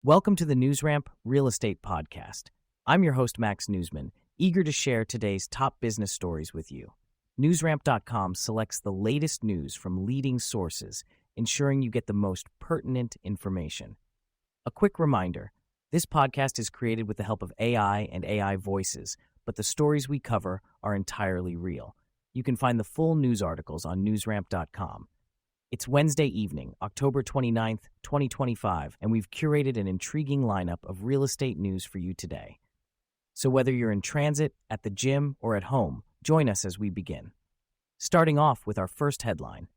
Welcome to the NewsRamp Real Estate Podcast. I'm your host, Max Newsman, eager to share today's top business stories with you. NewsRamp.com selects the latest news from leading sources, ensuring you get the most pertinent information. A quick reminder, this podcast is created with the help of AI and AI voices, but the stories we cover are entirely real. You can find the full news articles on NewsRamp.com. It's Wednesday evening, October 29th, 2025, and we've curated an intriguing lineup of real estate news for you today. So whether you're in transit, at the gym, or at home, join us as we begin. Starting off with our first headline.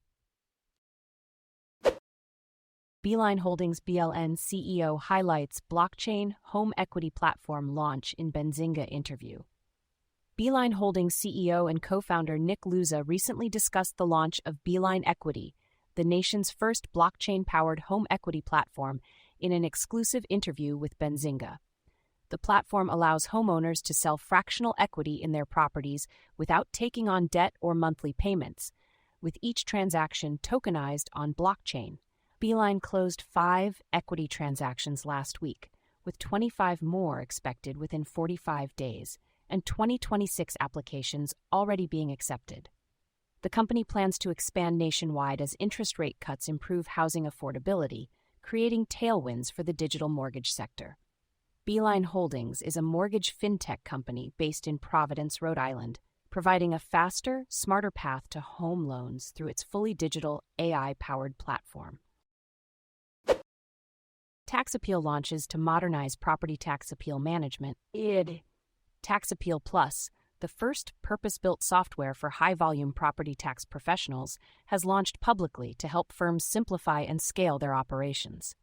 Beeline Holdings BLN CEO highlights blockchain home equity platform launch in Benzinga interview. Beeline Holdings CEO and co-founder Nick Luza recently discussed the launch of BeelineEquity, the nation's first blockchain-powered home equity platform, in an exclusive interview with Benzinga. The platform allows homeowners to sell fractional equity in their properties without taking on debt or monthly payments, with each transaction tokenized on blockchain. Beeline closed 5 equity transactions last week, with 25 more expected within 45 days, and 2026 applications already being accepted. The company plans to expand nationwide as interest rate cuts improve housing affordability, creating tailwinds for the digital mortgage sector. Beeline Holdings is a mortgage fintech company based in Providence, Rhode Island, providing a faster, smarter path to home loans through its fully digital, AI-powered platform. Tax Appeal launches to modernize property tax appeal management. Tax Appeal Plus, the first purpose-built software for high-volume property tax professionals, has launched publicly to help firms simplify and scale their operations.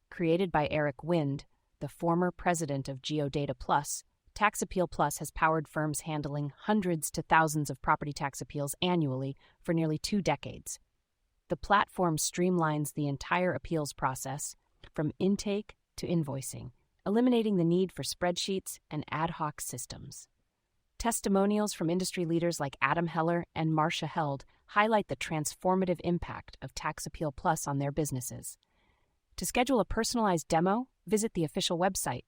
Created by Eric Wind, the former president of Geodata Plus, Tax Appeal Plus has powered firms handling hundreds to thousands of property tax appeals annually for nearly 2 decades. The platform streamlines the entire appeals process, from intake to invoicing, eliminating the need for spreadsheets and ad hoc systems. Testimonials from industry leaders like Adam Heller and Marcia Held highlight the transformative impact of Tax Appeal Plus on their businesses. To schedule a personalized demo, visit the official website.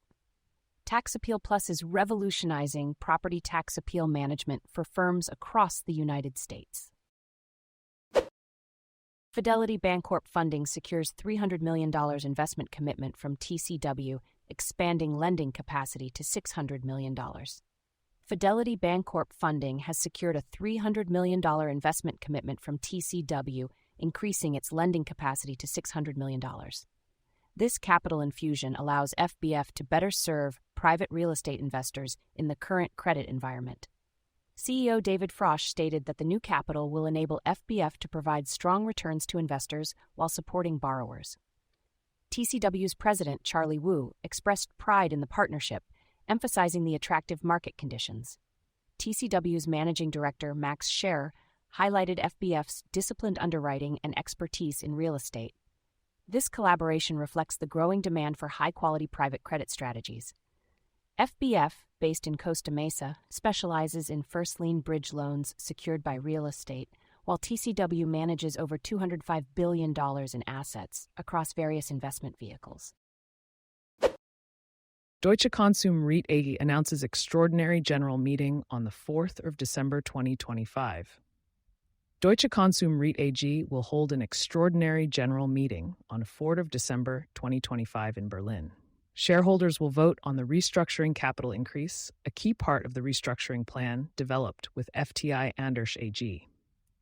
Tax Appeal Plus is revolutionizing property tax appeal management for firms across the United States. Fidelity Bancorp Funding secures $300 million investment commitment from TCW, expanding lending capacity to $600 million. Fidelity Bancorp Funding has secured a $300 million investment commitment from TCW, increasing its lending capacity to $600 million. This capital infusion allows FBF to better serve private real estate investors in the current credit environment. CEO David Frosch stated that the new capital will enable FBF to provide strong returns to investors while supporting borrowers. TCW's president, Charlie Wu, expressed pride in the partnership, emphasizing the attractive market conditions. TCW's managing director, Max Scher, highlighted FBF's disciplined underwriting and expertise in real estate. This collaboration reflects the growing demand for high-quality private credit strategies. FBF, based in Costa Mesa, specializes in first-lien bridge loans secured by real estate, while TCW manages over $205 billion in assets across various investment vehicles. Deutsche Konsum REIT-AG announces extraordinary general meeting on the 4th of December 2025. Deutsche Konsum REIT-AG will hold an extraordinary general meeting on 4th of December 2025 in Berlin. Shareholders will vote on the restructuring capital increase, a key part of the restructuring plan developed with FTI Andersch AG.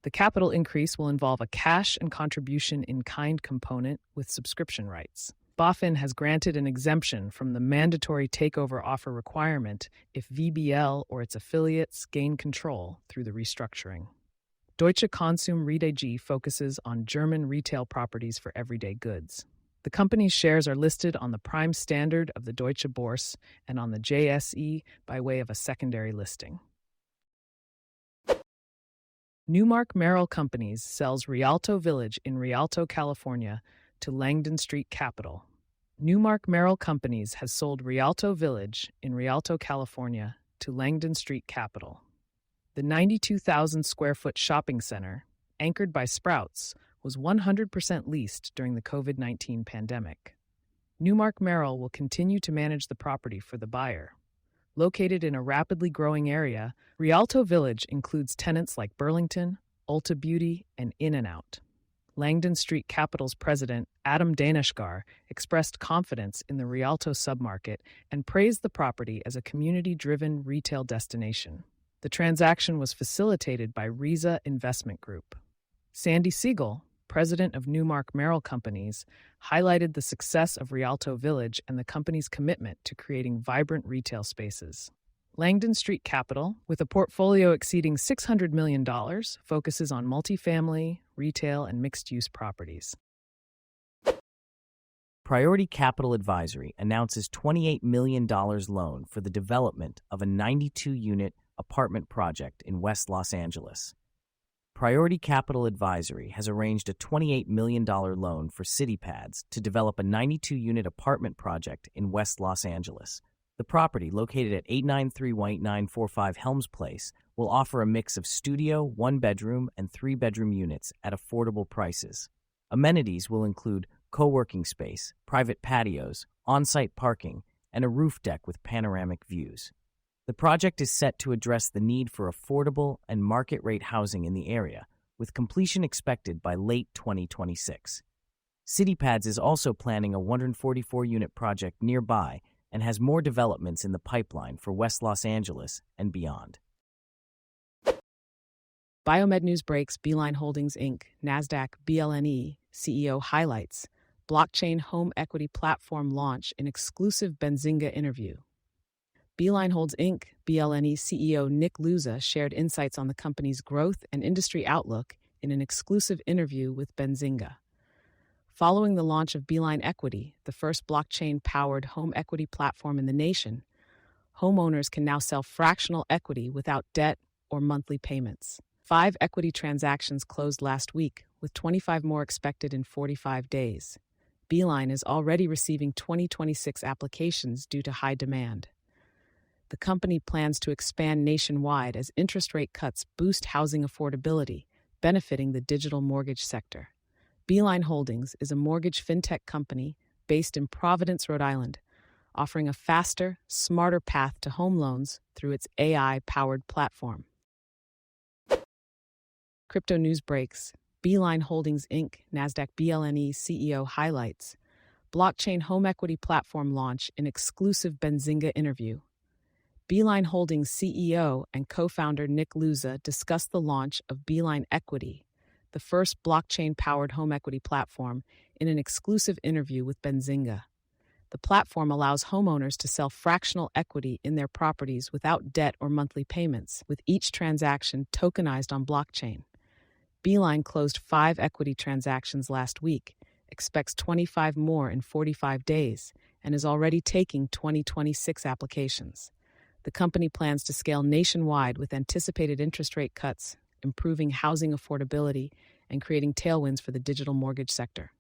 The capital increase will involve a cash and contribution in kind component with subscription rights. BaFin has granted an exemption from the mandatory takeover offer requirement if VBL or its affiliates gain control through the restructuring. Deutsche Konsum REIT-AG focuses on German retail properties for everyday goods. The company's shares are listed on the Prime Standard of the Deutsche Börse and on the JSE by way of a secondary listing. NewMark Merrill Companies sells Rialto Village in Rialto, California to Langdon Street Capital. NewMark Merrill Companies has sold Rialto Village in Rialto, California to Langdon Street Capital. The 92,000 square foot shopping center, anchored by Sprouts, was 100% leased during the COVID-19 pandemic. NewMark Merrill will continue to manage the property for the buyer. Located in a rapidly growing area, Rialto Village includes tenants like Burlington, Ulta Beauty, and In-N-Out. Langdon Street Capital's president, Adam Daneshgar, expressed confidence in the Rialto submarket and praised the property as a community-driven retail destination. The transaction was facilitated by Riza Investment Group. Sandy Siegel, president of NewMark Merrill Companies, highlighted the success of Rialto Village and the company's commitment to creating vibrant retail spaces. Langdon Street Capital, with a portfolio exceeding $600 million, focuses on multifamily, retail, and mixed-use properties. Priority Capital Advisory announces $28 million loan for the development of a 92-unit apartment project in West Los Angeles. Priority Capital Advisory has arranged a $28 million loan for CityPads to develop a 92-unit apartment project in West Los Angeles. The property, located at 893-18945 Helms Place, will offer a mix of studio, one-bedroom, and three-bedroom units at affordable prices. Amenities will include co-working space, private patios, on-site parking, and a roof deck with panoramic views. The project is set to address the need for affordable and market-rate housing in the area, with completion expected by late 2026. CityPads is also planning a 144-unit project nearby and has more developments in the pipeline for West Los Angeles and beyond. Biomed News breaks Beeline Holdings, Inc., NASDAQ, BLNE, CEO highlights blockchain home equity platform launch in exclusive Benzinga interview. Beeline Holdings, Inc., BLNE CEO Nick Luza shared insights on the company's growth and industry outlook in an exclusive interview with Benzinga. Following the launch of BeelineEquity, the first blockchain-powered home equity platform in the nation, homeowners can now sell fractional equity without debt or monthly payments. 5 equity transactions closed last week, with 25 more expected in 45 days. Beeline is already receiving 2026 applications due to high demand. The company plans to expand nationwide as interest rate cuts boost housing affordability, benefiting the digital mortgage sector. Beeline Holdings is a mortgage fintech company based in Providence, Rhode Island, offering a faster, smarter path to home loans through its AI-powered platform. Crypto news breaks. Beeline Holdings, Inc., NASDAQ BLNE CEO highlights blockchain home equity platform launch in exclusive Benzinga interview. Beeline Holdings CEO and co-founder Nick Luza discussed the launch of BeelineEquity, the first blockchain-powered home equity platform, in an exclusive interview with Benzinga. The platform allows homeowners to sell fractional equity in their properties without debt or monthly payments, with each transaction tokenized on blockchain. Beeline closed 5 equity transactions last week, expects 25 more in 45 days, and is already taking 2026 applications. The company plans to scale nationwide with anticipated interest rate cuts, improving housing affordability, and creating tailwinds for the digital mortgage sector.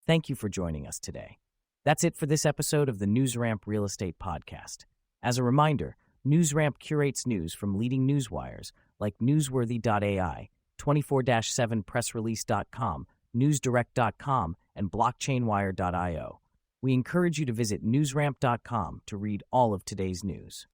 Thank you for joining us today. That's it for this episode of the NewsRamp Real Estate Podcast. As a reminder, NewsRamp curates news from leading newswires like Newsworthy.ai, 24/7pressrelease.com, NewsDirect.com, and BlockchainWire.io. We encourage you to visit newsramp.com to read all of today's news.